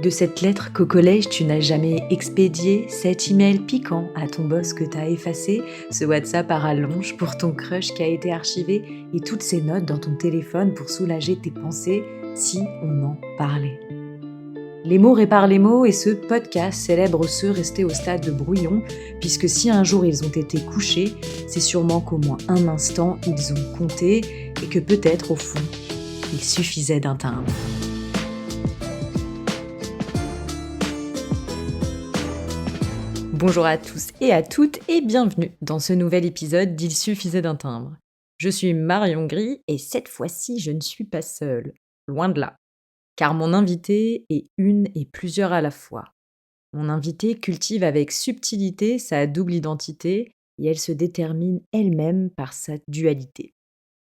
De cette lettre qu'au collège tu n'as jamais expédiée, cet email piquant à ton boss que t'as effacé, ce WhatsApp à rallonge pour ton crush qui a été archivé et toutes ces notes dans ton téléphone pour soulager tes pensées si on en parlait. Les mots réparent les mots et ce podcast célèbre ceux restés au stade de brouillon, puisque si un jour ils ont été couchés, c'est sûrement qu'au moins un instant ils ont compté et que peut-être au fond, il suffisait d'un timbre. Bonjour à tous et à toutes et bienvenue dans ce nouvel épisode d'Il suffisait d'un timbre. Je suis Marion Gris et cette fois-ci je ne suis pas seule, loin de là. Car mon invitée est une et plusieurs à la fois. Mon invitée cultive avec subtilité sa double identité et elle se détermine elle-même par sa dualité.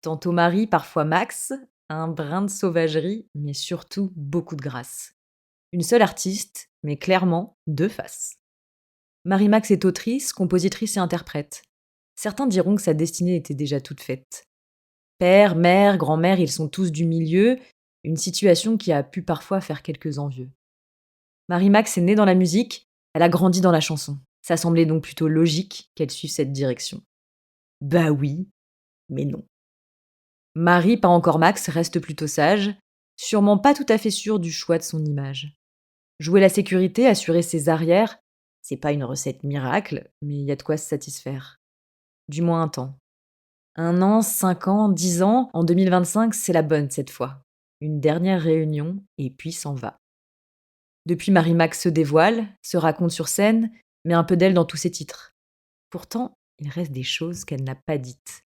Tantôt Marie, parfois Max, un brin de sauvagerie, mais surtout beaucoup de grâce. Une seule artiste, mais clairement deux faces. Marie-Max est autrice, compositrice et interprète. Certains diront que sa destinée était déjà toute faite. Père, mère, grand-mère, ils sont tous du milieu, une situation qui a pu parfois faire quelques envieux. Marie-Max est née dans la musique, elle a grandi dans la chanson. Ça semblait donc plutôt logique qu'elle suive cette direction. Bah oui, mais non. Marie, pas encore Max, reste plutôt sage, sûrement pas tout à fait sûre du choix de son image. Jouer la sécurité, assurer ses arrières, c'est pas une recette miracle, mais il y a de quoi se satisfaire. Du moins un temps. 1 an, 5 ans, 10 ans, en 2025, c'est la bonne cette fois. Une dernière réunion, et puis s'en va. Depuis, Marie-Max se dévoile, se raconte sur scène, met un peu d'elle dans tous ses titres. Pourtant, il reste des choses qu'elle n'a pas dites.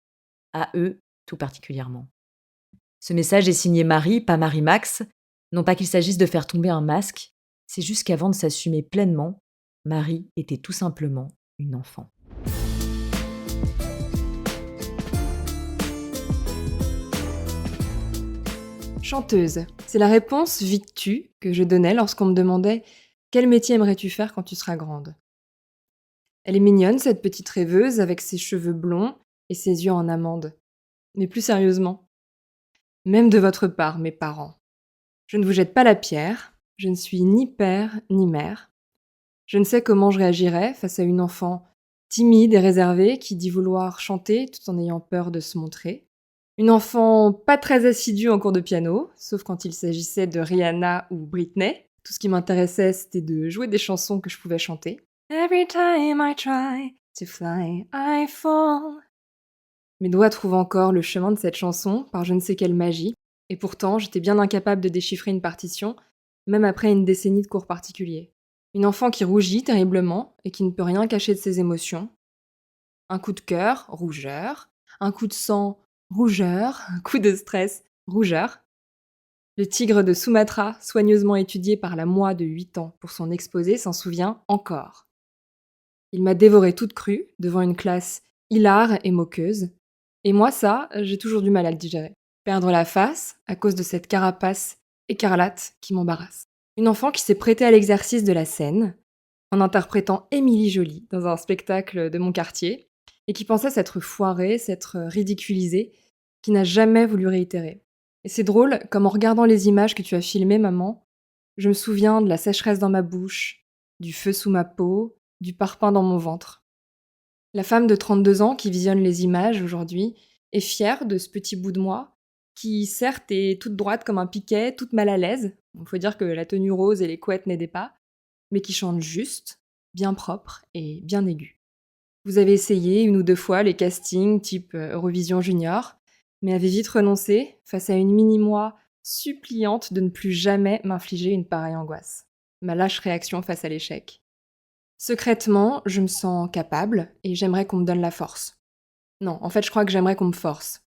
À eux, tout particulièrement. Ce message est signé Marie, pas Marie-Max. Non pas qu'il s'agisse de faire tomber un masque, c'est juste qu'avant de s'assumer pleinement, Marie était tout simplement une enfant. Chanteuse, c'est la réponse vite tue que je donnais lorsqu'on me demandait « Quel métier aimerais-tu faire quand tu seras grande ?» Elle est mignonne, cette petite rêveuse, avec ses cheveux blonds et ses yeux en amande. Mais plus sérieusement, même de votre part, mes parents, je ne vous jette pas la pierre, je ne suis ni père ni mère. Je ne sais comment je réagirais face à une enfant timide et réservée qui dit vouloir chanter tout en ayant peur de se montrer. Une enfant pas très assidue en cours de piano, sauf quand il s'agissait de Rihanna ou Britney. Tout ce qui m'intéressait, c'était de jouer des chansons que je pouvais chanter. Every time I try to fly, I fall. Mes doigts trouvent encore le chemin de cette chanson par je ne sais quelle magie, et pourtant j'étais bien incapable de déchiffrer une partition, même après une décennie de cours particuliers. Une enfant qui rougit terriblement et qui ne peut rien cacher de ses émotions. Un coup de cœur, rougeur. Un coup de sang, rougeur. Un coup de stress, rougeur. Le tigre de Sumatra, soigneusement étudié par la moi de 8 ans pour son exposé, s'en souvient encore. Il m'a dévorée toute crue devant une classe hilare et moqueuse. Et moi, ça, j'ai toujours du mal à le digérer. Perdre la face à cause de cette carapace écarlate qui m'embarrasse. Une enfant qui s'est prêtée à l'exercice de la scène, en interprétant Émilie Joly dans un spectacle de mon quartier, et qui pensait s'être foirée, s'être ridiculisée, qui n'a jamais voulu réitérer. Et c'est drôle, comme en regardant les images que tu as filmées, maman, je me souviens de la sécheresse dans ma bouche, du feu sous ma peau, du parpaing dans mon ventre. La femme de 32 ans qui visionne les images aujourd'hui est fière de ce petit bout de moi, qui certes est toute droite comme un piquet, toute mal à l'aise, il faut dire que la tenue rose et les couettes n'aidaient pas, mais qui chante juste, bien propre et bien aigu. Vous avez essayé 1 ou 2 fois les castings type Eurovision Junior, mais avez vite renoncé face à une mini-moi suppliante de ne plus jamais m'infliger une pareille angoisse. Ma lâche réaction face à l'échec. Secrètement, je me sens capable et j'aimerais qu'on me donne la force. Non, en fait, je crois que j'aimerais qu'on me force.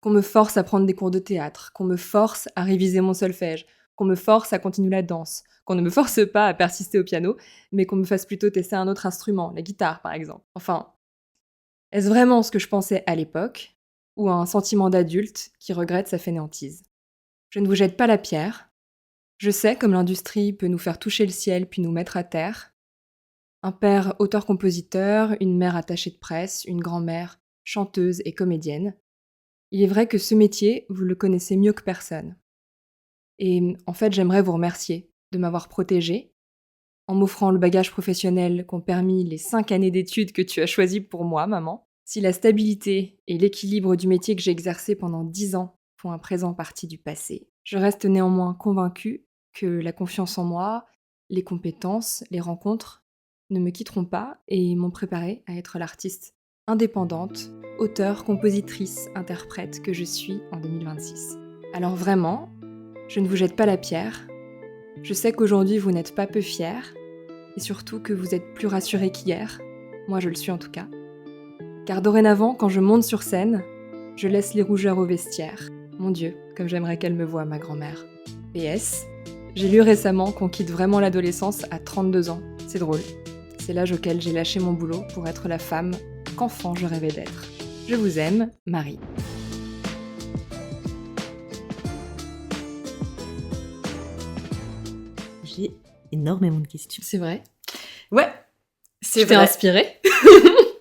Qu'on me force à prendre des cours de théâtre, qu'on me force à réviser mon solfège, qu'on me force à continuer la danse, qu'on ne me force pas à persister au piano, mais qu'on me fasse plutôt tester un autre instrument, la guitare par exemple. Enfin, est-ce vraiment ce que je pensais à l'époque, ou un sentiment d'adulte qui regrette sa fainéantise ? Je ne vous jette pas la pierre. Je sais comme l'industrie peut nous faire toucher le ciel puis nous mettre à terre. Un père auteur-compositeur, une mère attachée de presse, une grand-mère chanteuse et comédienne. Il est vrai que ce métier, vous le connaissez mieux que personne. Et en fait, j'aimerais vous remercier de m'avoir protégée, en m'offrant le bagage professionnel qu'ont permis les 5 années d'études que tu as choisies pour moi, maman. Si la stabilité et l'équilibre du métier que j'ai exercé pendant 10 ans font à présent partie du passé, je reste néanmoins convaincue que la confiance en moi, les compétences, les rencontres ne me quitteront pas et m'ont préparée à être l'artiste indépendante, auteure, compositrice, interprète que je suis en 2026. Alors vraiment, je ne vous jette pas la pierre. Je sais qu'aujourd'hui vous n'êtes pas peu fiers et surtout que vous êtes plus rassurés qu'hier. Moi je le suis en tout cas. Car dorénavant, quand je monte sur scène, je laisse les rougeurs au vestiaire. Mon Dieu, comme j'aimerais qu'elle me voie, ma grand-mère. PS, j'ai lu récemment qu'on quitte vraiment l'adolescence à 32 ans. C'est drôle. C'est l'âge auquel j'ai lâché mon boulot pour être la femme qu'enfant je rêvais d'être. Je vous aime, Marie. J'ai énormément de questions. C'est vrai. Ouais, c'est Tu t'es vrai. inspirée?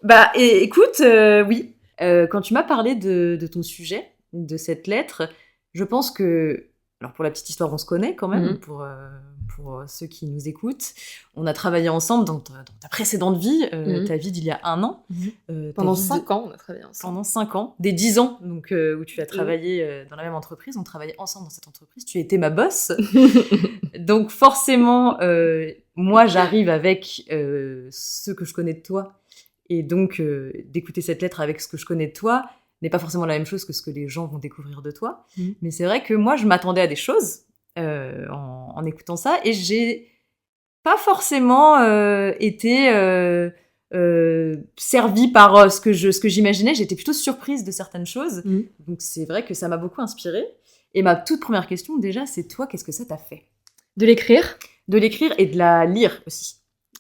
Bah, écoute, oui. Quand tu m'as parlé de ton sujet, de cette lettre, je pense que... Alors, pour la petite histoire, on se connaît quand même, pour ceux qui nous écoutent. On a travaillé ensemble dans ta précédente vie, ta vie d'il y a 1 an. Pendant 5 ans, on a travaillé ensemble. Pendant 5 ans, des 10 ans, donc, où tu as travaillé dans la même entreprise. On travaillait ensemble dans cette entreprise. Tu étais ma boss. Donc, forcément, moi, j'arrive avec ce que je connais de toi. Et donc, d'écouter cette lettre avec ce que je connais de toi n'est pas forcément la même chose que ce que les gens vont découvrir de toi. Mais c'est vrai que moi, je m'attendais à des choses en écoutant ça. Et j'ai pas forcément été servie par ce que j'imaginais. J'étais plutôt surprise de certaines choses. Donc, c'est vrai que ça m'a beaucoup inspirée. Et ma toute première question, déjà, c'est toi, qu'est-ce que ça t'a fait? De l'écrire? De l'écrire et de la lire aussi.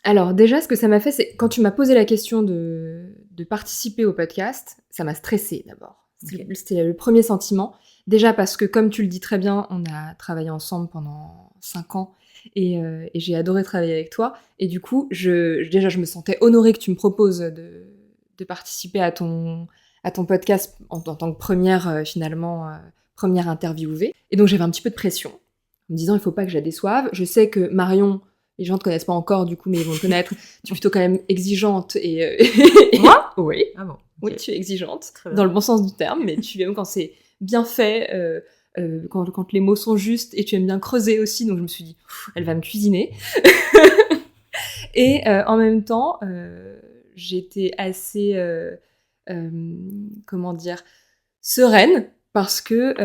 Alors déjà, ce que ça m'a fait, c'est quand tu m'as posé la question de participer au podcast, ça m'a stressée d'abord. C'était le premier sentiment. Déjà parce que, comme tu le dis très bien, on a travaillé ensemble pendant 5 ans et j'ai adoré travailler avec toi. Et du coup, déjà, je me sentais honorée que tu me proposes de participer à ton podcast en tant que première, première interviewée. Et donc, j'avais un petit peu de pression, en me disant, il faut pas que je la déçoive. Je sais que Marion... Les gens ne te connaissent pas encore, du coup, mais ils vont te connaître. Tu es plutôt quand même exigeante et Moi? Oui. Ah bon. Oui, tu es exigeante, Très dans le bon sens du terme, mais tu aimes quand c'est bien fait, quand les mots sont justes, et tu aimes bien creuser aussi, donc je me suis dit, elle va me cuisiner. Et en même temps, j'étais assez, sereine, parce que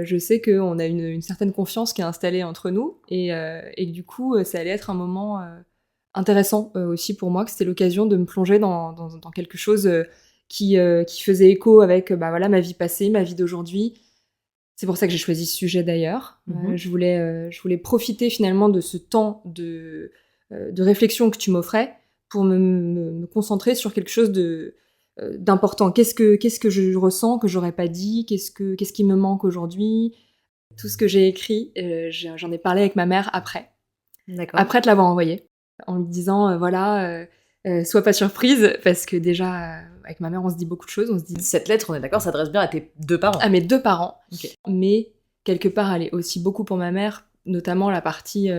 je sais qu'on a une certaine confiance qui est installée entre nous, et que du coup, ça allait être un moment intéressant aussi pour moi, que c'était l'occasion de me plonger dans quelque chose qui faisait écho avec ma vie passée, ma vie d'aujourd'hui. C'est pour ça que j'ai choisi ce sujet d'ailleurs. Je voulais profiter finalement de ce temps de réflexion que tu m'offrais pour me concentrer sur quelque chose d'important. Qu'est-ce que je ressens que j'aurais pas dit, qu'est-ce qui me manque aujourd'hui. Tout ce que j'ai écrit, j'en ai parlé avec ma mère après. D'accord. Après te l'avoir envoyé, en lui disant sois pas surprise, parce que déjà avec ma mère on se dit beaucoup de choses. On se dit... Cette lettre, on est d'accord, s'adresse bien à tes 2 parents. À mes 2 parents. Okay. Mais quelque part elle est aussi beaucoup pour ma mère, notamment la partie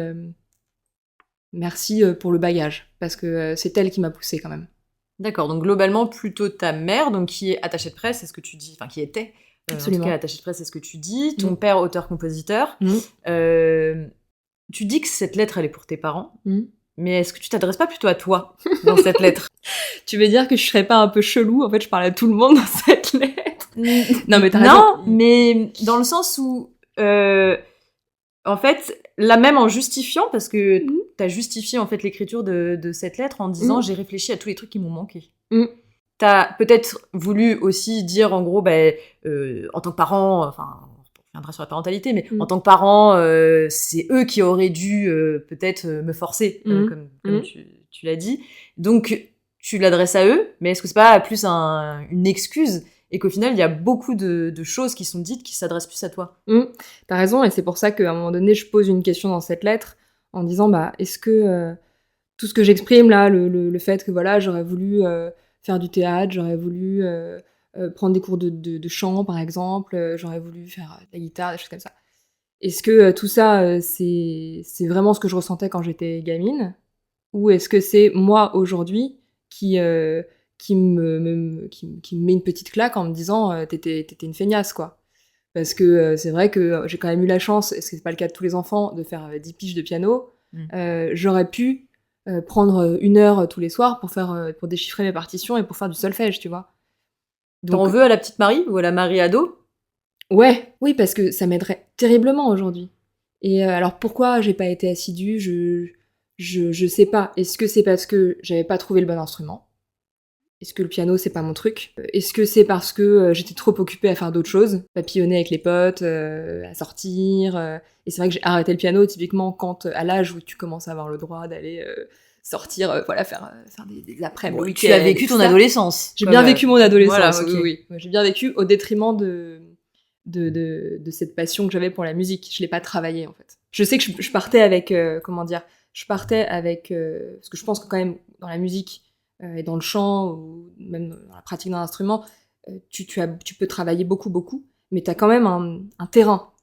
merci pour le bagage, parce que c'est elle qui m'a poussée quand même. D'accord, donc globalement, plutôt ta mère, donc qui est attachée de presse, c'est ce que tu dis, enfin qui était, en tout cas attachée de presse, c'est ce que tu dis, ton père auteur-compositeur. Tu dis que cette lettre, elle est pour tes parents, mais est-ce que tu t'adresses pas plutôt à toi dans cette lettre? Tu veux dire que je serais pas un peu chelou? En fait, je parle à tout le monde dans cette lettre. Non, mais t'as raison. Non, mais dans le sens où, en fait, là même en justifiant, parce que t'as justifié en fait l'écriture de cette lettre en disant j'ai réfléchi à tous les trucs qui m'ont manqué. T'as peut-être voulu aussi dire en gros, en tant que parent, enfin, on reviendra sur la parentalité, mais en tant que parent, c'est eux qui auraient dû peut-être me forcer, comme tu l'as dit. Donc tu l'adresses à eux, mais est-ce que c'est pas plus une excuse? Et qu'au final, il y a beaucoup de choses qui sont dites qui s'adressent plus à toi. T'as raison, et c'est pour ça qu'à un moment donné, je pose une question dans cette lettre en disant, est-ce que tout ce que j'exprime là, le fait que voilà, j'aurais voulu faire du théâtre, j'aurais voulu prendre des cours de chant par exemple, j'aurais voulu faire de la guitare, des choses comme ça. Est-ce que tout ça, c'est vraiment ce que je ressentais quand j'étais gamine? Ou est-ce que c'est moi, aujourd'hui, qui me met une petite claque en me disant t'étais une feignasse, quoi. Parce que c'est vrai que j'ai quand même eu la chance, et c'est pas le cas de tous les enfants, de faire 10 piges de piano. J'aurais pu prendre 1 heure tous les soirs pour déchiffrer mes partitions et pour faire du solfège, tu vois. T'en veux à la petite Marie ou à la Marie ado? Ouais, oui, parce que ça m'aiderait terriblement aujourd'hui. Et alors pourquoi j'ai pas été assidue, je sais pas. Est-ce que c'est parce que j'avais pas trouvé le bon instrument? Est-ce que le piano, c'est pas mon truc? Est-ce que c'est parce que j'étais trop occupée à faire d'autres choses? Papillonner avec les potes, à sortir. Et c'est vrai que j'ai arrêté le piano, typiquement, quand à l'âge où tu commences à avoir le droit d'aller sortir, voilà, faire des après-midi. Oui, tu as vécu ton adolescence. J'ai bien vécu mon adolescence, voilà, okay. oui. J'ai bien vécu au détriment de cette passion que j'avais pour la musique. Je l'ai pas travaillée, en fait. Je sais que je partais avec, parce que je pense que quand même, dans la musique, et dans le chant, ou même dans la pratique d'un instrument, tu peux travailler beaucoup, mais tu as quand même un terrain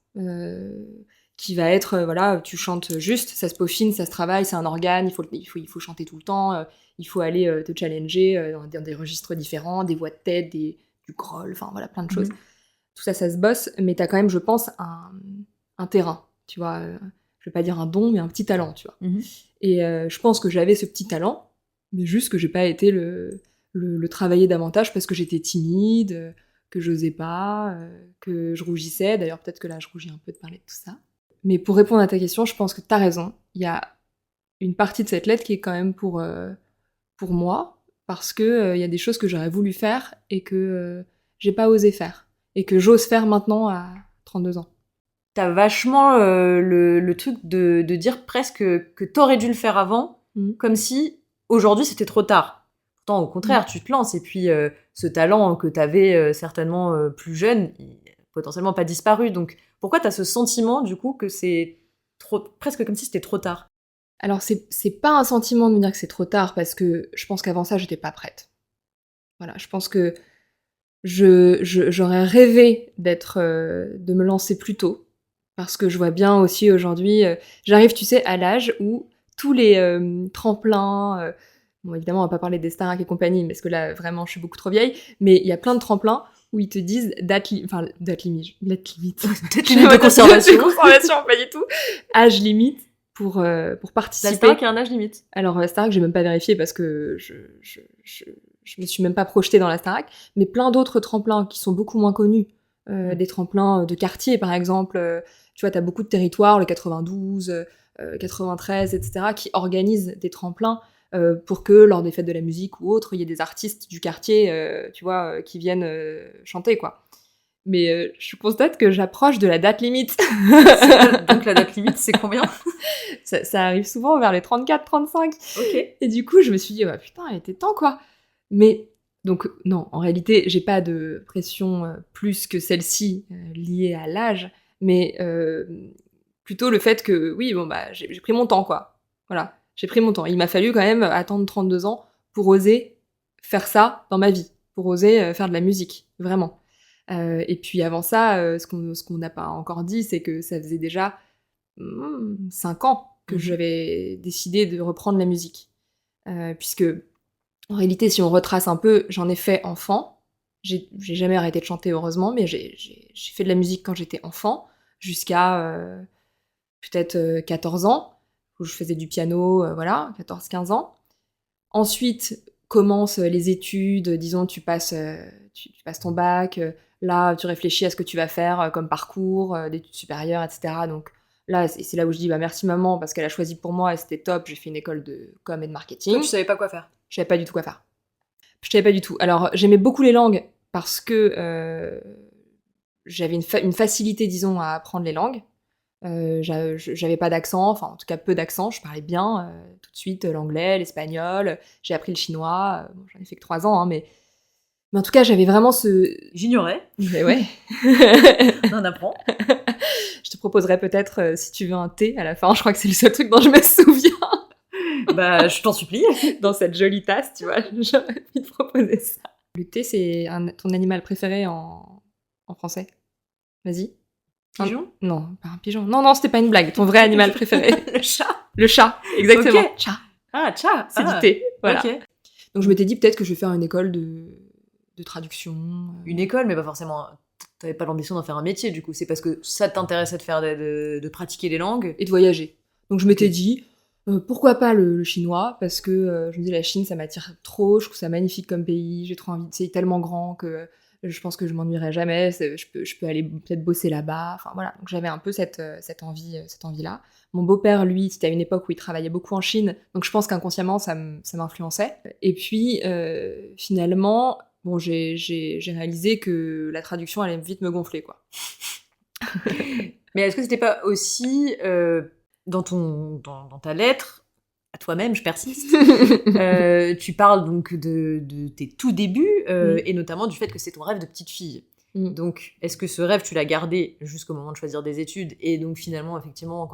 qui va être, voilà, tu chantes juste, ça se peaufine, ça se travaille, c'est un organe, il faut chanter tout le temps, il faut aller te challenger dans des registres différents, des voix de tête, du growl, enfin voilà, plein de choses. Tout ça, ça se bosse, mais tu as quand même, je pense, un terrain, tu vois. Je vais pas dire un don, mais un petit talent, tu vois. Et je pense que j'avais ce petit talent, mais juste que j'ai pas été le travailler davantage parce que j'étais timide, que j'osais pas, que je rougissais. D'ailleurs, peut-être que là, je rougis un peu de parler de tout ça. Mais pour répondre à ta question, je pense que t'as raison. Il y a une partie de cette lettre qui est quand même pour moi, parce que y a des choses que j'aurais voulu faire et que j'ai pas osé faire. Et que j'ose faire maintenant à 32 ans. T'as vachement le truc de dire presque que t'aurais dû le faire avant, comme si aujourd'hui c'était trop tard. Pourtant, au contraire, tu te lances, et puis ce talent que t'avais certainement plus jeune, il n'a potentiellement pas disparu. Donc pourquoi t'as ce sentiment, du coup, que c'est presque comme si c'était trop tard? Alors c'est pas un sentiment de me dire que c'est trop tard, parce que je pense qu'avant ça, j'étais pas prête. Voilà, je pense que j'aurais rêvé de me lancer plus tôt, parce que je vois bien aussi aujourd'hui, j'arrive, tu sais, à l'âge où tous les tremplins, bon évidemment on va pas parler des Starac et compagnie, parce que là vraiment je suis beaucoup trop vieille, mais il y a plein de tremplins où ils te disent date limite, date limite de conservation, pas du tout, âge limite pour participer. La Starac, il y a un âge limite. Alors Starac, j'ai même pas vérifié parce que je me suis même pas projetée dans la Starac, mais plein d'autres tremplins qui sont beaucoup moins connus, des tremplins de quartier par exemple, tu vois, t'as beaucoup de territoires, le 92, 93, etc., qui organisent des tremplins pour que lors des fêtes de la musique ou autres, il y ait des artistes du quartier, tu vois, qui viennent chanter, quoi. Mais je constate que j'approche de la date limite. Donc la date limite, c'est combien? ça arrive souvent vers les 34-35. Ok. Et du coup, je me suis dit, putain, il était temps, quoi. Mais, donc, non, en réalité, j'ai pas de pression plus que celle-ci liée à l'âge, mais plutôt le fait que, oui, bon, bah, j'ai pris mon temps, quoi. Voilà, j'ai pris mon temps. Il m'a fallu quand même attendre 32 ans pour oser faire ça dans ma vie, pour oser faire de la musique, vraiment. Et puis avant ça, ce qu'on n'a pas encore dit, c'est que ça faisait déjà 5 ans que j'avais décidé de reprendre la musique. Puisque, en réalité, si on retrace un peu, j'en ai fait enfant. J'ai jamais arrêté de chanter, heureusement, mais j'ai fait de la musique quand j'étais enfant, jusqu'à peut-être 14 ans, où je faisais du piano, voilà, 14-15 ans. Ensuite, commencent les études, disons, tu passes ton bac, là, tu réfléchis à ce que tu vas faire comme parcours, d'études supérieures, etc. Donc là, c'est là où je dis, bah merci maman, parce qu'elle a choisi pour moi, et c'était top, j'ai fait une école de com et de marketing. Toi, tu savais pas quoi faire? Je savais pas du tout quoi faire. Je savais pas du tout. Alors, j'aimais beaucoup les langues, parce que j'avais une facilité, disons, à apprendre les langues. J'avais pas d'accent, enfin en tout cas peu d'accent, je parlais bien tout de suite l'anglais, l'espagnol, j'ai appris le chinois, bon, j'en ai fait que 3 ans, hein, mais en tout cas j'avais vraiment ce... J'ignorais. Mais ouais. On apprend. Je te proposerai peut-être, si tu veux, un thé à la fin, je crois que c'est le seul truc dont je me souviens. Bah je t'en supplie. Dans cette jolie tasse, tu vois, j'aurais envie de proposer ça. Le thé, c'est ton animal préféré en français? Vas-y. Pigeon? Non, pas un pigeon. Non, c'était pas une blague. Ton vrai animal préféré. Le chat? Le chat, exactement. Ok. Chat. Ah, chat! C'est du thé. Voilà. Ok. Donc je m'étais dit peut-être que je vais faire une école de traduction. Une école, mais pas forcément... T'avais pas l'ambition d'en faire un métier, du coup. C'est parce que ça t'intéressait de faire de pratiquer les langues. Et de voyager. Donc je m'étais Ok. dit, pourquoi pas le chinois, parce que je me dis la Chine, ça m'attire trop, je trouve ça magnifique comme pays, j'ai trop envie, c'est tellement grand que je pense que je m'ennuierai jamais, je peux aller peut-être bosser là-bas, enfin voilà. Donc j'avais un peu cette envie-là. Mon beau-père, lui, c'était à une époque où il travaillait beaucoup en Chine, donc je pense qu'inconsciemment, ça m'influençait. Et puis, finalement, bon, j'ai réalisé que la traduction allait vite me gonfler, quoi. Mais est-ce que c'était pas aussi dans ta lettre à toi-même, je persiste, tu parles donc de tes tout débuts et notamment du fait que c'est ton rêve de petite fille. Donc, est-ce que ce rêve, tu l'as gardé jusqu'au moment de choisir des études et donc finalement, effectivement,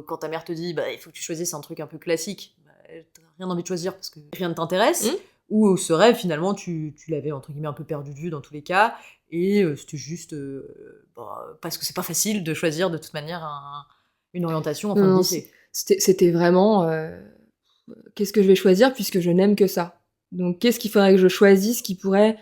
quand ta mère te dit il faut que tu choisisses un truc un peu classique, t'as rien envie de choisir parce que rien ne t'intéresse, ou ce rêve, finalement, tu l'avais entre guillemets un peu perdu de vue dans tous les cas et c'était juste parce que c'est pas facile de choisir de toute manière une orientation en fin de lycée. C'était vraiment qu'est-ce que je vais choisir puisque je n'aime que ça. Donc qu'est-ce qu'il faudrait que je choisisse qui pourrait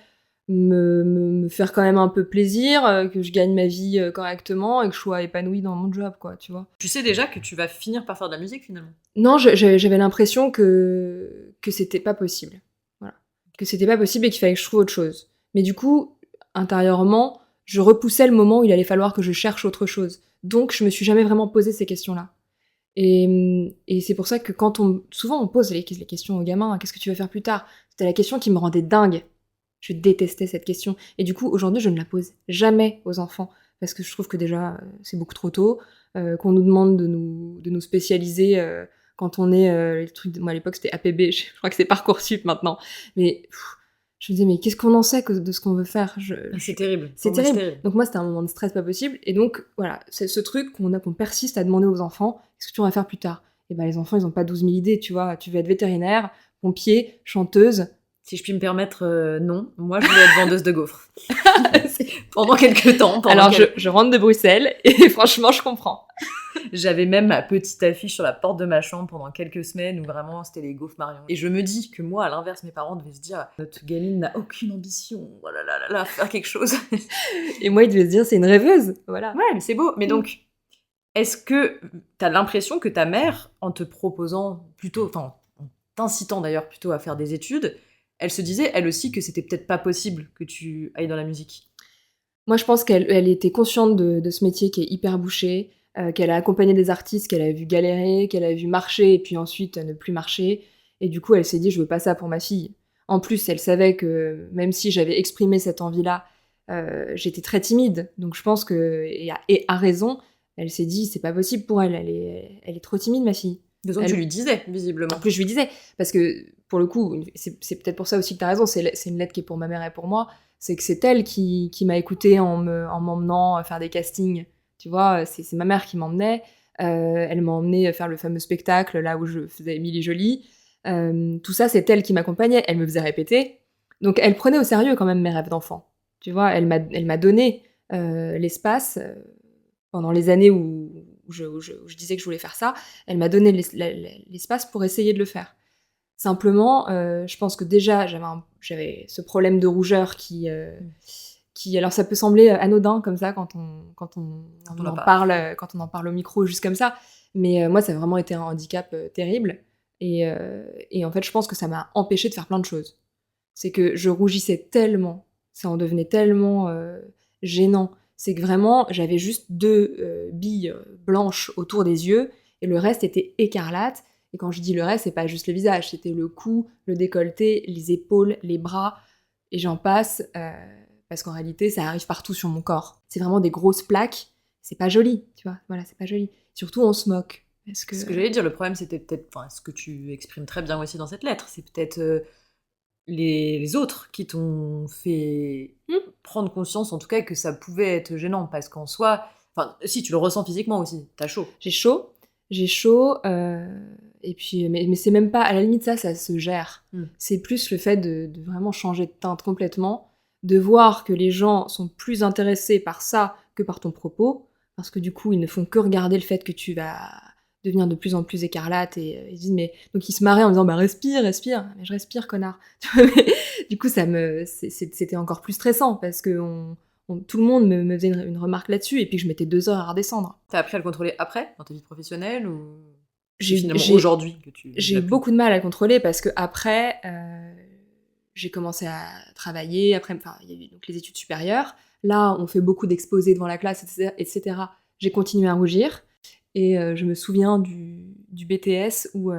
me faire quand même un peu plaisir, que je gagne ma vie correctement et que je sois épanouie dans mon job, quoi, tu vois. Tu sais déjà que tu vas finir par faire de la musique finalement. Non, j'avais l'impression que c'était pas possible. Voilà. Que c'était pas possible et qu'il fallait que je trouve autre chose. Mais du coup, intérieurement, je repoussais le moment où il allait falloir que je cherche autre chose. Donc je me suis jamais vraiment posé ces questions-là. Et c'est pour ça que souvent on pose les questions aux gamins, qu'est-ce que tu vas faire plus tard? C'était la question qui me rendait dingue. Je détestais cette question. Et du coup, aujourd'hui, je ne la pose jamais aux enfants. Parce que je trouve que déjà, c'est beaucoup trop tôt, qu'on nous demande de nous spécialiser quand on est... les trucs moi, à l'époque, c'était APB, je crois que c'est Parcoursup maintenant. Mais je me disais, mais qu'est-ce qu'on en sait de ce qu'on veut faire? C'est terrible. C'est terrible. Donc moi, c'était un moment de stress pas possible. Et donc, voilà, c'est ce truc qu'on persiste à demander aux enfants, qu'est-ce que tu vas faire plus tard? Et ben les enfants, ils ont pas 12 000 idées, tu vois. Tu veux être vétérinaire, pompier, chanteuse. Si je puis me permettre, non. Moi, je voulais être vendeuse de gaufres. Pendant quelques temps. Alors, je rentre de Bruxelles et franchement, je comprends. J'avais même ma petite affiche sur la porte de ma chambre pendant quelques semaines où vraiment c'était les gaufres Marion. Et je me dis que moi, à l'inverse, mes parents devaient se dire notre gamine n'a aucune ambition, voilà, là, faire quelque chose. Et moi, ils devaient se dire c'est une rêveuse, voilà. Ouais, mais c'est beau. Mais donc, est-ce que t'as l'impression que ta mère, en te proposant plutôt, enfin, en t'incitant d'ailleurs plutôt à faire des études, elle se disait elle aussi que c'était peut-être pas possible que tu ailles dans la musique? Moi, je pense qu'elle était consciente de ce métier qui est hyper bouché, qu'elle a accompagné des artistes qu'elle a vu galérer, qu'elle a vu marcher et puis ensuite ne plus marcher. Et du coup, elle s'est dit, je veux pas ça pour ma fille. En plus, elle savait que même si j'avais exprimé cette envie-là, j'étais très timide. Donc je pense que, et à raison, elle s'est dit, c'est pas possible pour elle, elle est trop timide, ma fille. D'autant que tu lui disais, visiblement. En plus, je lui disais, parce que pour le coup, c'est peut-être pour ça aussi que t'as raison, c'est une lettre qui est pour ma mère et pour moi, c'est que c'est elle qui m'a écoutée en m'emmenant faire des castings. Tu vois, c'est ma mère qui m'emmenait. Elle m'a emmenée faire le fameux spectacle là où je faisais Émilie Jolie. Tout ça, c'est elle qui m'accompagnait. Elle me faisait répéter. Donc, elle prenait au sérieux quand même mes rêves d'enfant. Tu vois, elle m'a donné l'espace pendant les années où je disais que je voulais faire ça. Elle m'a donné l'espace pour essayer de le faire. Simplement, je pense que déjà, j'avais ce problème de rougeur qui alors ça peut sembler anodin comme ça quand on en parle au micro juste comme ça, mais moi ça a vraiment été un handicap terrible et en fait je pense que ça m'a empêché de faire plein de choses. C'est que je rougissais tellement, ça en devenait tellement gênant, c'est que vraiment j'avais juste 2 billes blanches autour des yeux et le reste était écarlate. Et quand je dis le reste, c'est pas juste le visage, c'était le cou, le décolleté, les épaules, les bras, et j'en passe, parce qu'en réalité, ça arrive partout sur mon corps. C'est vraiment des grosses plaques, c'est pas joli, tu vois, voilà, c'est pas joli. Surtout, on se moque. Ce que j'allais dire, le problème, c'était peut-être, enfin, ce que tu exprimes très bien aussi dans cette lettre, c'est peut-être les autres qui t'ont fait prendre conscience, en tout cas, que ça pouvait être gênant, parce qu'en soi, enfin, si, tu le ressens physiquement aussi, t'as chaud. J'ai chaud, et puis, mais c'est même pas, à la limite ça se gère. C'est plus le fait de vraiment changer de teinte complètement, de voir que les gens sont plus intéressés par ça que par ton propos, parce que du coup, ils ne font que regarder le fait que tu vas devenir de plus en plus écarlate, et ils disent, mais... Donc ils se marraient en disant, bah respire. Mais je respire, connard. Tu vois, mais du coup, c'était encore plus stressant, parce que tout le monde me faisait une remarque là-dessus, et puis je mettais 2 heures à redescendre. T'as appris à le contrôler après, dans ta vie professionnelle, ou J'ai finalement aujourd'hui que tu j'ai l'as eu plus beaucoup de mal à le contrôler, parce que après, j'ai commencé à travailler. Après, enfin, il y a eu donc les études supérieures. Là, on fait beaucoup d'exposés devant la classe, etc. J'ai continué à rougir. Et je me souviens du BTS où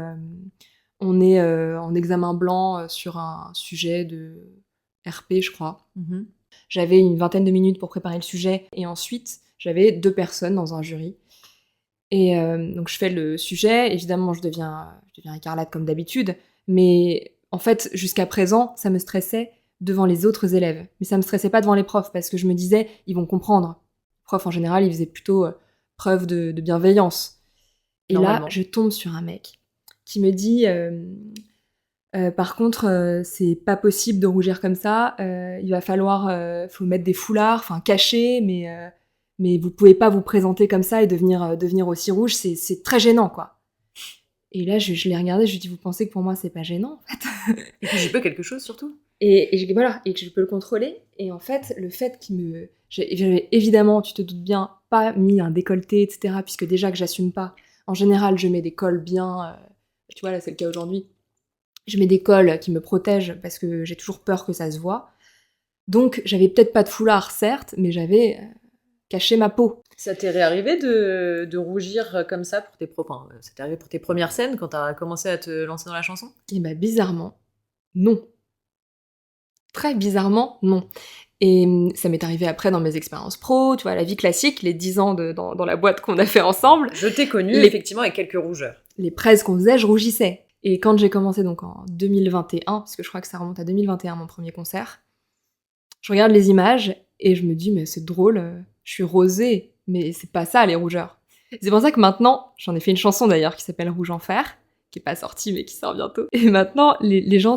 on est en examen blanc sur un sujet de RP, je crois. Mhm. J'avais une vingtaine de minutes pour préparer le sujet, et ensuite, j'avais 2 personnes dans un jury. Et donc je fais le sujet, évidemment je deviens écarlate comme d'habitude, mais en fait jusqu'à présent ça me stressait devant les autres élèves, mais ça me stressait pas devant les profs, parce que je me disais ils vont comprendre. Les profs en général ils faisaient plutôt preuve de bienveillance. Et là je tombe sur un mec qui me dit par contre c'est pas possible de rougir comme ça, il va falloir faut mettre des foulards, enfin cacher, mais vous pouvez pas vous présenter comme ça et devenir aussi rouge, c'est très gênant, quoi. Et là, je l'ai regardé, je lui ai dit, vous pensez que pour moi, c'est pas gênant, en fait? Et que j'y peux quelque chose, surtout. Voilà, et que je peux le contrôler. Et en fait, le fait qu'il me... J'avais évidemment, tu te doutes bien, pas mis un décolleté, etc., puisque déjà que j'assume pas. En général, je mets des cols bien... tu vois, là, c'est le cas aujourd'hui. Je mets des cols qui me protègent, parce que j'ai toujours peur que ça se voit. Donc, j'avais peut-être pas de foulard, certes, mais j'avais... cacher ma peau. Ça t'est réarrivé de rougir comme ça pour tes ça t'est arrivé pour tes premières scènes quand t'as commencé à te lancer dans la chanson? Et bah bizarrement, non. Très bizarrement, non. Et ça m'est arrivé après dans mes expériences pro, tu vois, la vie classique, les 10 ans dans la boîte qu'on a fait ensemble. Je t'ai connue effectivement avec quelques rougeurs. Les prises qu'on faisait, je rougissais. Et quand j'ai commencé donc en 2021, parce que je crois que ça remonte à 2021 mon premier concert, je regarde les images et je me dis mais c'est drôle, je suis rosée, mais c'est pas ça les rougeurs. C'est pour ça que maintenant, j'en ai fait une chanson d'ailleurs qui s'appelle Rouge en fer, qui est pas sortie mais qui sort bientôt. Et maintenant, les gens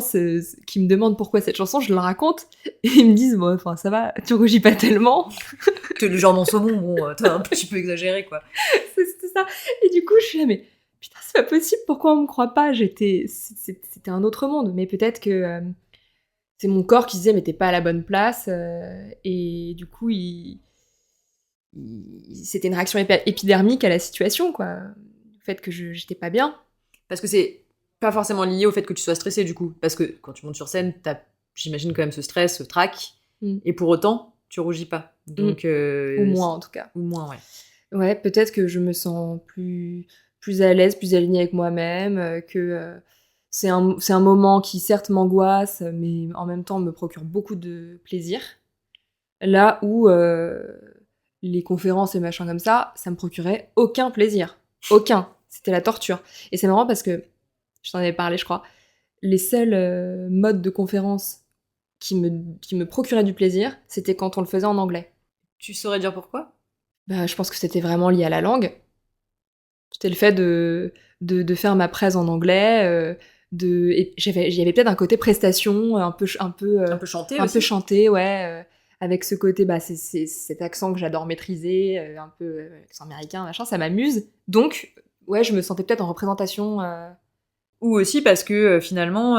qui me demandent pourquoi cette chanson, je leur raconte et ils me disent bon, enfin ça va, tu rougis pas tellement. T'es le genre mon saumon, bon, t'as un petit peu exagéré quoi. C'était ça. Et du coup, je suis là mais putain c'est pas possible, pourquoi on me croit pas? C'était un autre monde, mais peut-être que c'est mon corps qui disait mais t'es pas à la bonne place, et du coup c'était une réaction épidermique à la situation, quoi. Le fait que j'étais pas bien. Parce que c'est pas forcément lié au fait que tu sois stressée, du coup. Parce que quand tu montes sur scène, t'as, j'imagine, quand même ce stress, ce trac. Et pour autant, tu rougis pas. Donc, ou moins, en tout cas. Ou moins, ouais. Ouais, peut-être que je me sens plus à l'aise, plus alignée avec moi-même, que c'est un moment qui, certes, m'angoisse, mais en même temps me procure beaucoup de plaisir. Là où les conférences et machins comme ça me procurait aucun plaisir. Aucun. C'était la torture. Et c'est marrant parce que, je t'en avais parlé, je crois, les seuls modes de conférence qui me procuraient du plaisir, c'était quand on le faisait en anglais. Tu saurais dire pourquoi? Bah, je pense que c'était vraiment lié à la langue. C'était le fait de faire ma presse en anglais, et j'y avait peut-être un côté prestation, un peu chanté un aussi. peu chanté, ouais, avec ce côté, bah, c'est cet accent que j'adore maîtriser, un peu accent américain, machin, ça m'amuse. Donc, ouais, je me sentais peut-être en représentation. Ou aussi parce que finalement,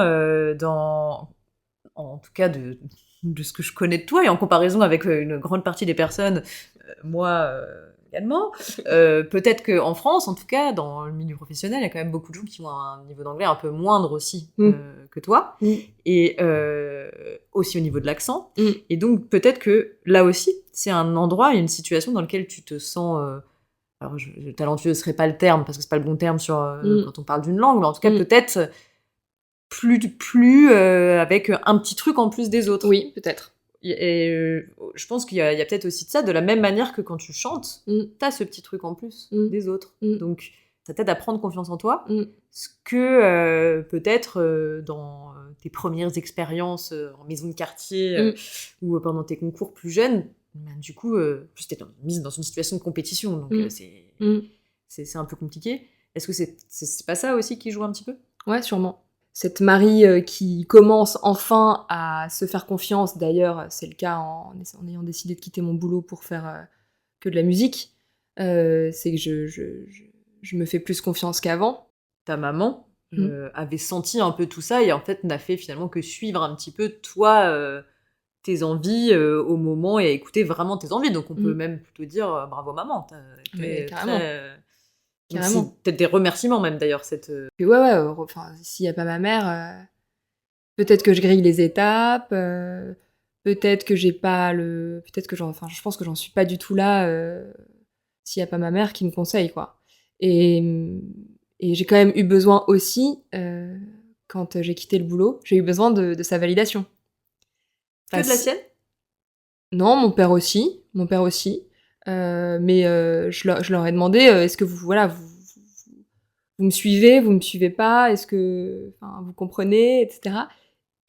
en tout cas de ce que je connais de toi, et en comparaison avec une grande partie des personnes, moi également, peut-être qu'en France, en tout cas, dans le milieu professionnel, il y a quand même beaucoup de gens qui ont un niveau d'anglais un peu moindre aussi que toi, et aussi au niveau de l'accent. Et donc peut-être que là aussi, c'est un endroit, une situation dans laquelle tu te sens... alors, talentueux serait pas le terme, parce que c'est pas le bon terme quand on parle d'une langue, mais en tout cas, peut-être plus avec un petit truc en plus des autres. Oui, peut-être. Et je pense qu'il y a peut-être aussi de ça, de la même manière que quand tu chantes, t'as ce petit truc en plus des autres. Donc, ça t'aide à prendre confiance en toi, ce que peut-être dans tes premières expériences en maison de quartier ou pendant tes concours plus jeunes, ben, du coup, plus t'es mise dans une situation de compétition, donc c'est un peu compliqué. Est-ce que c'est pas ça aussi qui joue un petit peu? Ouais, sûrement. Cette Marie qui commence enfin à se faire confiance, d'ailleurs, c'est le cas en ayant décidé de quitter mon boulot pour faire que de la musique. c'est que je me fais plus confiance qu'avant. Ta maman avait senti un peu tout ça et en fait n'a fait finalement que suivre un petit peu toi, tes envies au moment et écouter vraiment tes envies. Donc on peut même plutôt dire bravo maman. Mais carrément. Carrément. Peut-être des remerciements même d'ailleurs. Ouais, enfin, s'il n'y a pas ma mère, peut-être que je grille les étapes, peut-être que j'ai pas le. Peut-être que je pense que j'en suis pas du tout là s'il n'y a pas ma mère qui me conseille, quoi. Et j'ai quand même eu besoin aussi, quand j'ai quitté le boulot, j'ai eu besoin de sa validation. Que de la sienne ? Non, mon père aussi. Mais je leur ai demandé, est-ce que vous me suivez, vous me suivez pas, est-ce que vous comprenez, etc.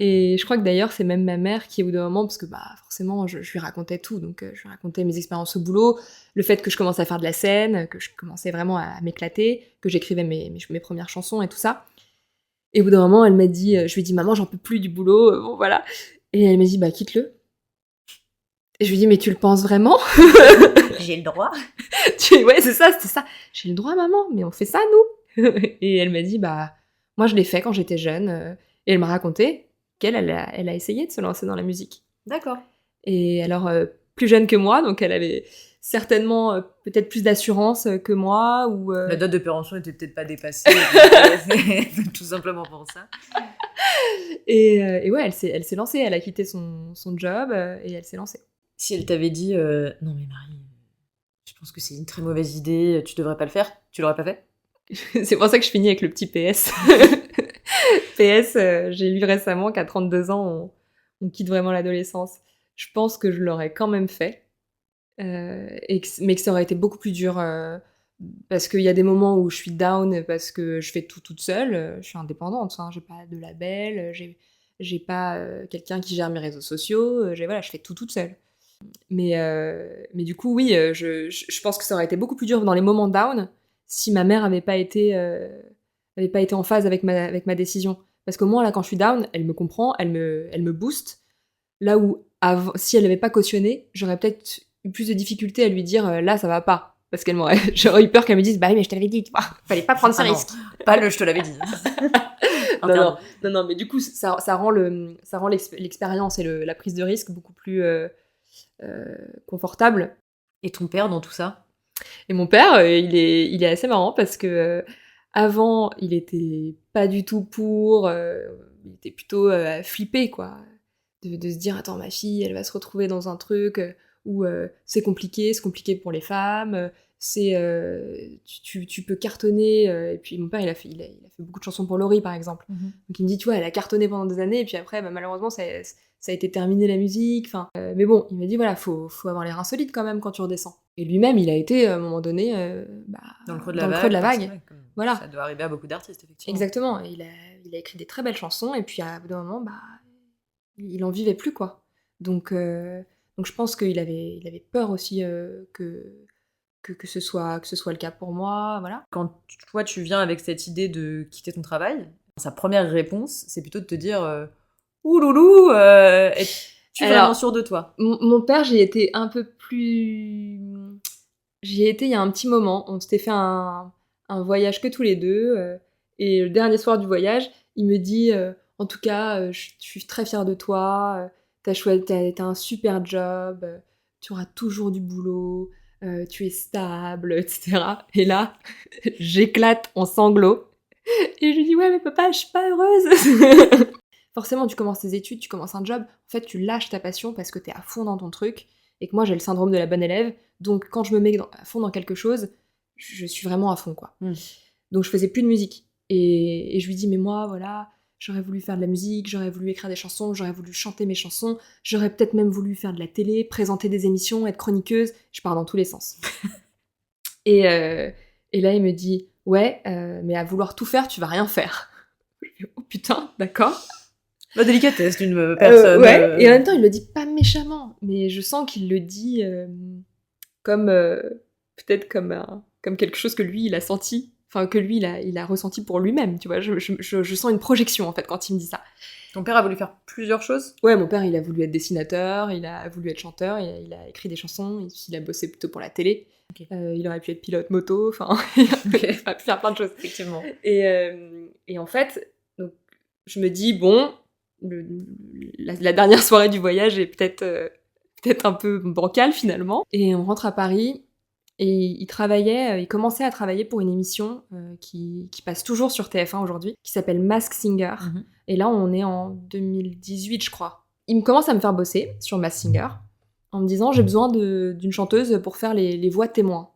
Et je crois que d'ailleurs, c'est même ma mère qui, au bout d'un moment, parce que forcément, je lui racontais tout. Donc, je lui racontais mes expériences au boulot, le fait que je commençais à faire de la scène, que je commençais vraiment à m'éclater, que j'écrivais mes premières chansons et tout ça. Et au bout d'un moment, elle m'a dit, je lui ai dit, maman, j'en peux plus du boulot, bon voilà. Et elle m'a dit, quitte-le. Et je lui ai dit, mais tu le penses vraiment ? J'ai le droit. Ouais, c'était ça. J'ai le droit, maman, mais on fait ça, nous. Et elle m'a dit, moi, je l'ai fait quand j'étais jeune. Et elle m'a raconté qu'elle a essayé de se lancer dans la musique. D'accord. Et alors, plus jeune que moi, donc elle avait certainement peut-être plus d'assurance que moi. La date de péremption n'était peut-être pas dépassée. C'est tout simplement pour ça. Et ouais, elle s'est lancée. Elle a quitté son job et elle s'est lancée. Si elle t'avait dit non mais Marie, je pense que c'est une très mauvaise idée, tu devrais pas le faire, tu l'aurais pas fait ? C'est pour ça que je finis avec le petit PS. PS, j'ai lu récemment qu'à 32 ans, on quitte vraiment l'adolescence. Je pense que je l'aurais quand même fait, mais que ça aurait été beaucoup plus dur, parce qu'il y a des moments où je suis down parce que je fais tout toute seule, je suis indépendante, j'ai pas de label, j'ai pas quelqu'un qui gère mes réseaux sociaux, je fais tout toute seule. Mais du coup, oui, je pense que ça aurait été beaucoup plus dur dans les moments down si ma mère avait pas été en phase avec ma décision. Parce qu'au moins, là, quand je suis down, elle me comprend, elle me booste. Là où, si elle n'avait pas cautionné, j'aurais peut-être eu plus de difficultés à lui dire là, ça va pas. Parce j'aurais eu peur qu'elle me dise oui, mais je te l'avais dit, tu vois, fallait pas prendre ce risque. Pas le je te l'avais dit. non, mais du coup, ça rend l'expérience et la prise de risque beaucoup plus confortable. Et ton père dans tout ça ? Et mon père, il est assez marrant parce que avant, il était pas du tout pour, il était plutôt flippé, quoi. De se dire, attends, ma fille, elle va se retrouver dans un truc où c'est compliqué pour les femmes, tu peux cartonner. Et puis mon père, il a fait beaucoup de chansons pour Laurie, par exemple. Donc il me dit, tu vois, elle a cartonné pendant des années, et puis après, malheureusement, ça a été terminé la musique. Mais bon, il m'a dit, voilà, faut avoir les reins solides quand même quand tu redescends. Et lui-même, il a été, à un moment donné, dans le creux de la vague. Voilà. Ça doit arriver à beaucoup d'artistes, effectivement. Exactement. Il a écrit des très belles chansons, et puis à bout d'un moment, il en vivait plus, quoi. Donc je pense qu'il avait peur aussi que ce soit le cas pour moi, voilà. Quand toi tu viens avec cette idée de quitter ton travail, sa première réponse, c'est plutôt de te dire ouloulou, es-tu vraiment sûre de toi ? Mon père, j'y étais un peu plus... J'y étais il y a un petit moment. On s'était fait un voyage que tous les deux. Et le dernier soir du voyage, il me dit en tout cas, je suis très fière de toi. T'as un super job. Tu auras toujours du boulot. Tu es stable, etc. Et là, j'éclate en sanglots. Et je lui dis ouais, mais papa, je suis pas heureuse. Forcément, tu commences tes études, tu commences un job. En fait, tu lâches ta passion parce que t'es à fond dans ton truc. Et que moi, j'ai le syndrome de la bonne élève. Donc, quand je me mets à fond dans quelque chose, je suis vraiment à fond, quoi. Donc, je faisais plus de musique. Et je lui dis, mais moi, voilà, j'aurais voulu faire de la musique, j'aurais voulu écrire des chansons, j'aurais voulu chanter mes chansons, j'aurais peut-être même voulu faire de la télé, présenter des émissions, être chroniqueuse. Je pars dans tous les sens. Et là, il me dit, ouais, mais à vouloir tout faire, tu vas rien faire. Je dis, oh putain, d'accord. La délicatesse d'une personne. Ouais, et en même temps, il le dit pas méchamment, mais je sens qu'il le dit comme peut-être comme quelque chose que lui, il a senti. enfin que lui il a ressenti pour lui-même, tu vois. Je sens une projection en fait quand il me dit ça. Ton père a voulu faire plusieurs choses? Ouais, mon père il a voulu être dessinateur, il a voulu être chanteur, il a écrit des chansons, il a bossé plutôt pour la télé. Ok. Il aurait pu être pilote moto, enfin il aurait pu faire plein de choses. Effectivement. Et en fait, donc, je me dis bon, la dernière soirée du voyage est peut-être un peu bancale finalement. Et on rentre à Paris. Et il commençait à travailler pour une émission qui passe toujours sur TF1 aujourd'hui, qui s'appelle Mask Singer. Mhm. Et là, on est en 2018, je crois. Il commence à me faire bosser sur Mask Singer, en me disant j'ai besoin d'une chanteuse pour faire les voix témoins.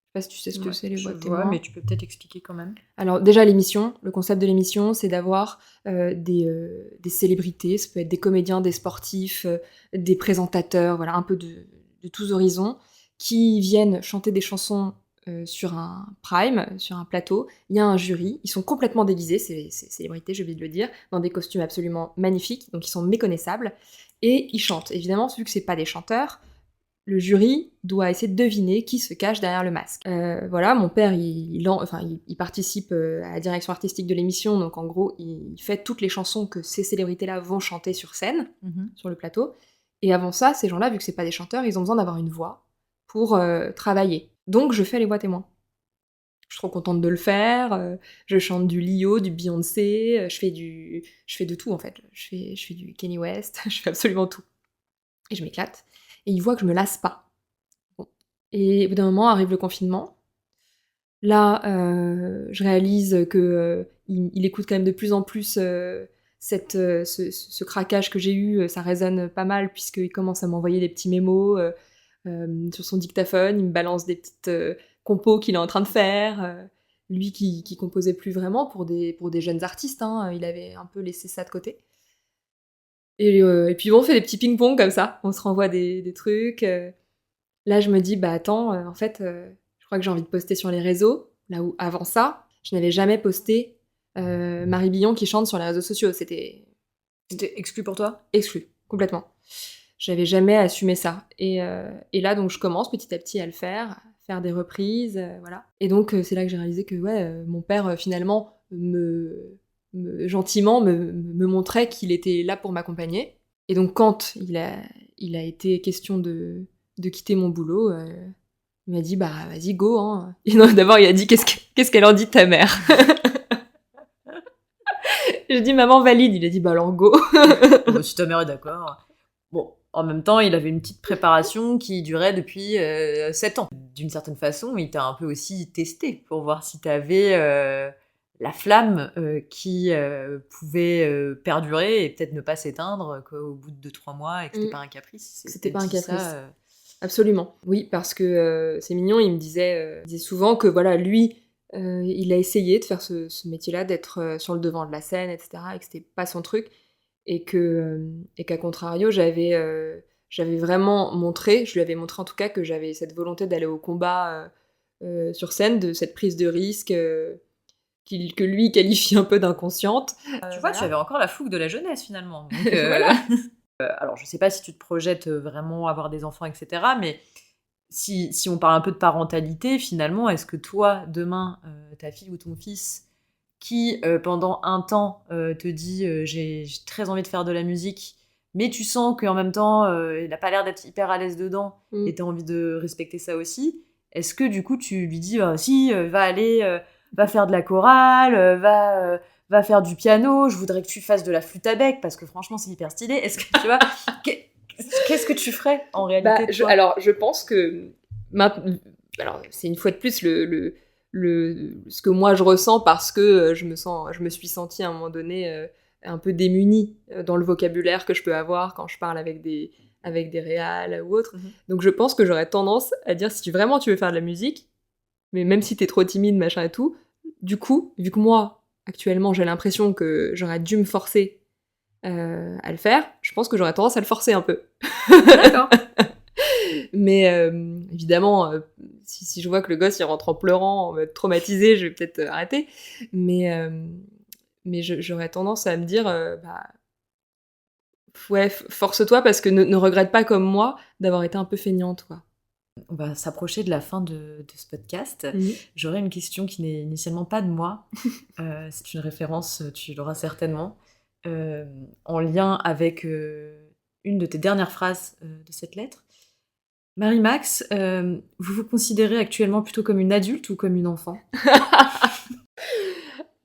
Je sais pas si tu sais ce que c'est, les voix témoins. Mais tu peux peut-être expliquer quand même. Alors déjà, le concept de l'émission, c'est d'avoir des célébrités, ça peut être des comédiens, des sportifs, des présentateurs, voilà, un peu de tous horizons, qui viennent chanter des chansons sur un prime, sur un plateau. Il y a un jury, ils sont complètement déguisés, ces célébrités, j'ai oublié de le dire, dans des costumes absolument magnifiques, donc ils sont méconnaissables, et ils chantent. Évidemment, vu que c'est pas des chanteurs, le jury doit essayer de deviner qui se cache derrière le masque. Voilà, mon père, il participe à la direction artistique de l'émission, donc en gros, il fait toutes les chansons que ces célébrités-là vont chanter sur scène, sur le plateau. Et avant ça, ces gens-là, vu que c'est pas des chanteurs, ils ont besoin d'avoir une voix pour travailler. Donc je fais les voix témoins. Je suis trop contente de le faire, je chante du Lio, du Beyoncé, je fais de tout en fait. Je fais du Kanye West, je fais absolument tout. Et je m'éclate. Et il voit que je me lasse pas. Bon. Et au bout d'un moment arrive le confinement. Là, je réalise que il écoute quand même de plus en plus ce craquage que j'ai eu. Ça résonne pas mal puisqu'il commence à m'envoyer des petits mémos sur son dictaphone. Il me balance des petites compos qu'il est en train de faire. Lui qui composait plus vraiment pour des jeunes artistes, hein, il avait un peu laissé ça de côté. Et puis bon, on fait des petits ping-pong comme ça, on se renvoie des trucs. Là, je me dis, bah attends, en fait, je crois que j'ai envie de poster sur les réseaux, là où avant ça, je n'avais jamais posté Marie Billon qui chante sur les réseaux sociaux. C'était exclu pour toi? Exclu, complètement. J'avais jamais assumé ça. Et là, donc, je commence petit à petit à le faire, à faire des reprises, voilà. Et donc, c'est là que j'ai réalisé que, ouais, mon père, finalement, gentiment me montrait qu'il était là pour m'accompagner. Et donc quand il a été question de quitter mon boulot, il m'a dit bah vas-y go hein. Et non, d'abord il a dit qu'est-ce qu'elle en dit de ta mère. J'ai dit maman valide, il a dit bah alors go. Bon, si ta mère est d'accord. Bon, en même temps, il avait une petite préparation qui durait depuis 7 ans. D'une certaine façon, il t'a un peu aussi testé pour voir si t'avais la flamme qui pouvait perdurer et peut-être ne pas s'éteindre qu'au bout de 2-3 mois et que c'était pas un caprice. C'était pas un caprice. Absolument. Oui, parce que c'est mignon, il me disait souvent que voilà, lui, il a essayé de faire ce métier-là, d'être sur le devant de la scène, etc., et que c'était pas son truc. Et qu'à contrario, j'avais vraiment montré, je lui avais montré en tout cas que j'avais cette volonté d'aller au combat sur scène, de cette prise de risque que lui qualifie un peu d'inconsciente. Tu vois, tu avais encore la fougue de la jeunesse finalement. Donc, voilà. Alors, je sais pas si tu te projettes vraiment avoir des enfants, etc., mais si on parle un peu de parentalité, finalement, est-ce que toi, demain, ta fille ou ton fils qui, pendant un temps, te dit j'ai très envie de faire de la musique, mais tu sens qu'en même temps, il n'a pas l'air d'être hyper à l'aise dedans, et tu as envie de respecter ça aussi, est-ce que du coup tu lui dis si, va aller, va faire de la chorale, va faire du piano, je voudrais que tu fasses de la flûte à bec, parce que franchement c'est hyper stylé, est-ce que tu vois, qu'est-ce que tu ferais en réalité alors je pense que alors c'est une fois de plus ce que moi je ressens parce que je me suis sentie à un moment donné un peu démunie dans le vocabulaire que je peux avoir quand je parle avec des réals ou autres. Donc je pense que j'aurais tendance à dire si vraiment tu veux faire de la musique, mais même si t'es trop timide, machin et tout, du coup, vu que moi, actuellement, j'ai l'impression que j'aurais dû me forcer à le faire, je pense que j'aurais tendance à le forcer un peu. D'accord. Mais évidemment, si je vois que le gosse il rentre en pleurant, en mode traumatisé, je vais peut-être arrêter. Mais j'aurais tendance à me dire, ouais, force-toi parce que ne regrette pas comme moi d'avoir été un peu feignante, quoi. On va s'approcher de la fin de ce podcast. J'aurais une question qui n'est initialement pas de moi. C'est une référence, tu l'auras certainement, en lien avec une de tes dernières phrases de cette lettre. Marie-Max, vous vous considérez actuellement plutôt comme une adulte ou comme une enfant ?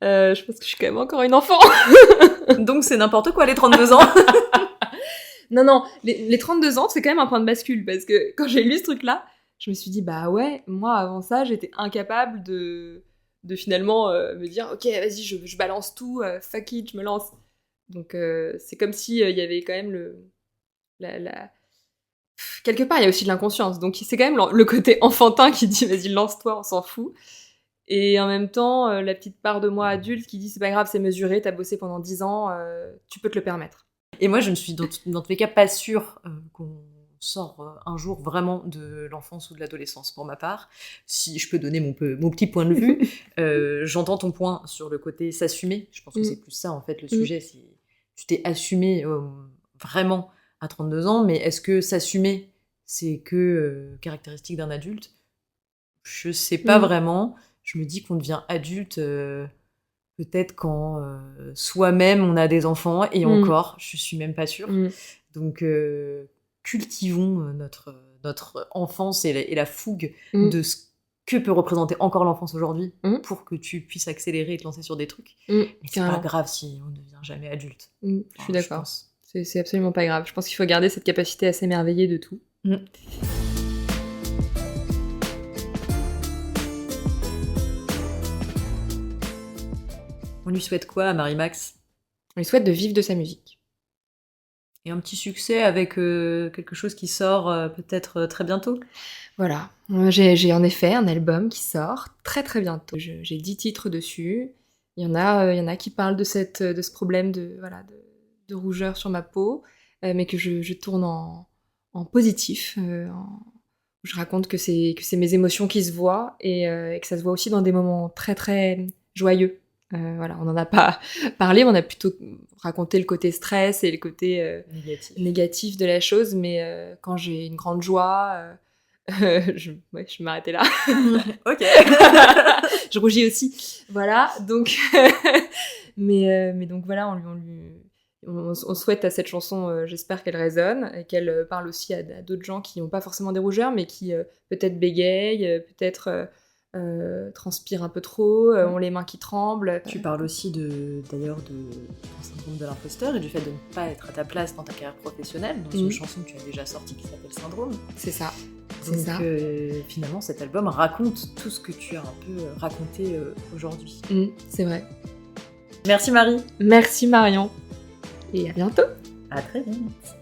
Je pense que je suis quand même encore une enfant. Donc c'est n'importe quoi les 32 ans. Non, les 32 ans, c'est quand même un point de bascule, parce que quand j'ai lu ce truc-là, je me suis dit, bah ouais, moi avant ça, j'étais incapable de finalement me dire, ok, vas-y, je balance tout, fuck it, je me lance. Donc c'est comme si il y avait quand même quelque part, il y a aussi de l'inconscience, donc c'est quand même le côté enfantin qui dit, vas-y, lance-toi, on s'en fout. Et en même temps, la petite part de moi adulte qui dit, c'est pas grave, c'est mesuré, t'as bossé pendant 10 ans, tu peux te le permettre. Et moi, je ne suis dans tous les cas pas sûre qu'on sort un jour vraiment de l'enfance ou de l'adolescence, pour ma part. Si je peux donner mon petit point de vue, j'entends ton point sur le côté s'assumer. Je pense que c'est plus ça, en fait, le sujet. C'est, tu t'es assumé vraiment à 32 ans, mais est-ce que s'assumer, c'est que caractéristique d'un adulte ? Je sais pas vraiment. Je me dis qu'on devient adulte... peut-être quand soi-même on a des enfants, et encore, je suis même pas sûre. Donc cultivons notre enfance et la fougue de ce que peut représenter encore l'enfance aujourd'hui pour que tu puisses accélérer et te lancer sur des trucs. Mais c'est pas grave si on ne devient jamais adulte. Je suis d'accord. C'est absolument pas grave. Je pense qu'il faut garder cette capacité à s'émerveiller de tout. On lui souhaite quoi à Marie-Max ? On lui souhaite de vivre de sa musique. Et un petit succès avec quelque chose qui sort peut-être très bientôt ? Voilà. J'ai en effet un album qui sort très très bientôt. J'ai 10 titres dessus. Il y en a qui parlent de ce problème de rougeur sur ma peau, mais que je tourne en positif. Je raconte que c'est mes émotions qui se voient et que ça se voit aussi dans des moments très très joyeux. On n'en a pas parlé, mais on a plutôt raconté le côté stress et le côté négatif de la chose, mais quand j'ai une grande joie, je vais m'arrêter là. Ok. Je rougis aussi. Voilà, donc... mais donc voilà, on souhaite à cette chanson, j'espère qu'elle résonne, et qu'elle parle aussi à d'autres gens qui n'ont pas forcément des rougeurs, mais qui peut-être bégayent, peut-être... transpirent un peu trop, ont les mains qui tremblent. Tu parles aussi d'ailleurs de ton syndrome de l'imposteur et du fait de ne pas être à ta place dans ta carrière professionnelle, dans une chanson que tu as déjà sortie qui s'appelle Syndrome. C'est ça. Donc finalement, cet album raconte tout ce que tu as un peu raconté aujourd'hui. C'est vrai. Merci Marie. Merci Marion. Et à bientôt. À très vite.